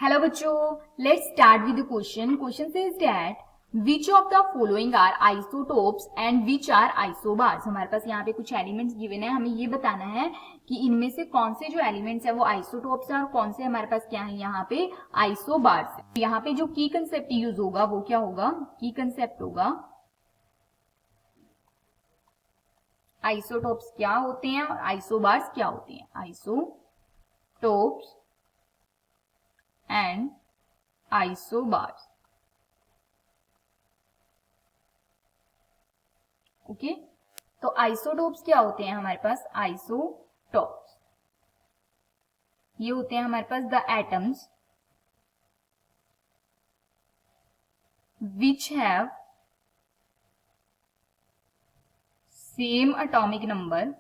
Hello बच्चों, let's start with the question. Question says that which of the following are isotopes and which are isobars. हमारे पास यहाँ पे कुछ elements given है, हमें ये बताना है कि इनमें से कौन से जो एलिमेंट्स है वो आइसोटोप्स हैं और कौन से हमारे पास क्या है यहाँ पे आइसोबार्स है. यहाँ पे जो की कंसेप्ट यूज होगा वो क्या होगा, की कंसेप्ट होगा आइसोटोप्स क्या होते हैं और आइसोबार्स क्या होते हैं. Isotopes and isobars. ओके, तो आइसोटोप्स क्या होते हैं हमारे पास. आइसोटोप्स ये होते हैं हमारे पास the atoms which have same atomic number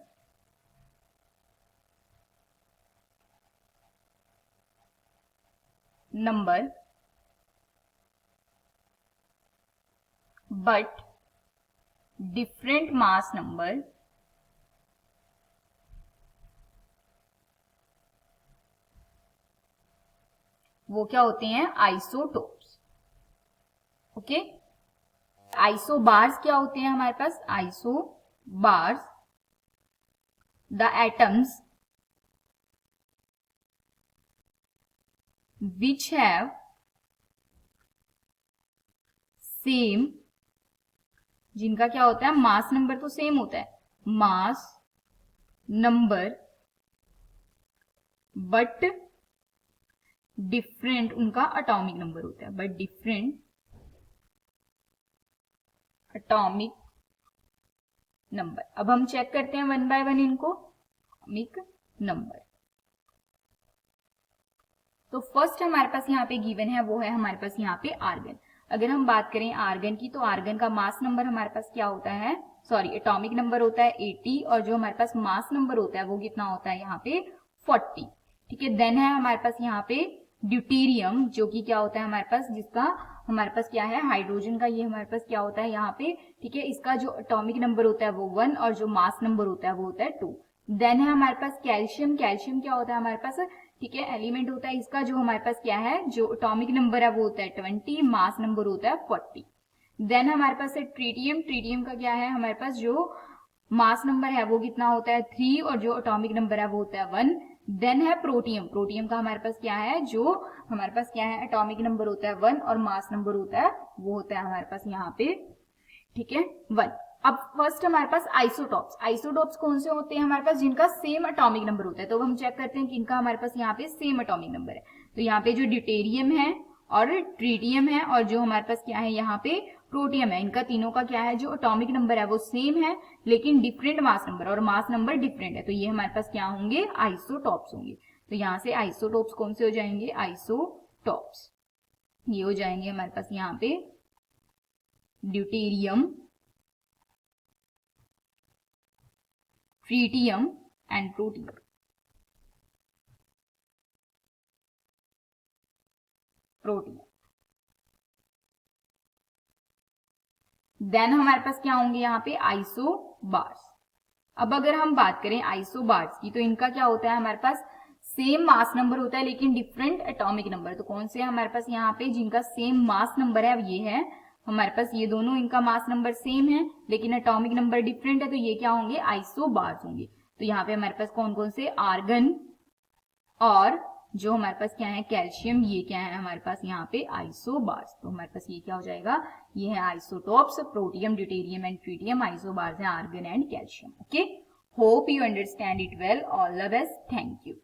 but different mass number वो क्या होते हैं आइसोटोप्स. ओके, आइसोबार्स क्या होते हैं हमारे पास. Isobars the atoms which have same, जिनका क्या होता है मास नंबर तो सेम होता है, मास नंबर बट डिफरेंट उनका अटोमिक नंबर होता है, बट डिफरेंट अटोमिक नंबर. अब हम चेक करते हैं वन बाय वन इनको. अटोमिक नंबर, तो फर्स्ट हमारे पास यहाँ पे गिवन है वो है हमारे पास यहाँ पे आर्गन. अगर हम बात करें आर्गन की तो आर्गन का मास नंबर हमारे पास क्या होता है, सॉरी एटॉमिक नंबर होता है 80 और जो हमारे पास मास नंबर होता है वो कितना होता है यहाँ पे 40. ठीक है, देन है हमारे पास यहाँ पे ड्यूटेरियम जो कि क्या होता है हमारे पास, जिसका हमारे पास क्या है हाइड्रोजन का, ये हमारे पास क्या होता है यहाँ पे. ठीक है, इसका जो एटॉमिक नंबर होता है वो 1 और जो मास नंबर होता है वो होता है 2. देन है हमारे पास कैल्शियम. कैल्शियम क्या होता है हमारे पास, ठीक है एलिमेंट होता है इसका जो हमारे पास क्या है, जो एटॉमिक नंबर है वो होता है 20, मास नंबर होता है 40. देन हमारे पास है ट्रीटियम. ट्रीटियम का क्या है हमारे पास, जो मास नंबर है वो कितना होता है 3 और जो एटॉमिक नंबर है वो होता है 1. देन है प्रोटियम. प्रोटियम का हमारे पास क्या है, जो हमारे पास क्या है एटॉमिक नंबर होता है 1 और मास नंबर होता है वो होता है हमारे पास यहाँ पे, ठीक है 1. अब फर्स्ट हमारे पास आइसोटॉप्स. आइसोटॉप्स कौन से होते हैं हमारे पास, जिनका सेम एटॉमिक नंबर होता है. तो हम चेक करते हैं कि इनका हमारे पास यहाँ पे सेम एटॉमिक नंबर है. तो यहाँ पे जो ड्यूटेरियम है और ट्रीटियम है और जो हमारे पास क्या है यहाँ पे प्रोटियम है, इनका तीनों का क्या है जो एटॉमिक नंबर है वो सेम है लेकिन डिफरेंट मास नंबर, और मास नंबर डिफरेंट है. तो ये हमारे पास क्या होंगे आइसोटॉप्स होंगे. तो यहाँ से आइसोटॉप्स कौन से हो जाएंगे, आइसोटॉप्स ये हो जाएंगे हमारे पास यहाँ पे deuterium, tritium and protium. Then हमारे पास क्या होंगे यहाँ पे आइसोबार्स. अब अगर हम बात करें आइसोबार्स की तो इनका क्या होता है हमारे पास सेम मास नंबर होता है लेकिन डिफरेंट एटॉमिक नंबर. तो कौन से हमारे पास यहाँ पे जिनका सेम मास नंबर है, ये है हमारे पास ये दोनों, इनका मास नंबर सेम है लेकिन एटॉमिक नंबर डिफरेंट है. तो ये क्या होंगे आइसोबार्स होंगे. तो यहाँ पे हमारे पास कौन कौन से आर्गन और जो हमारे पास क्या है कैल्शियम, ये क्या है हमारे पास यहाँ पे आइसोबार्स. तो हमारे पास ये क्या हो जाएगा, ये है isotopes, protium, deuterium and tritium. Isobars है argon and calcium. Okay, hope you understand it well. All the best. Thank you.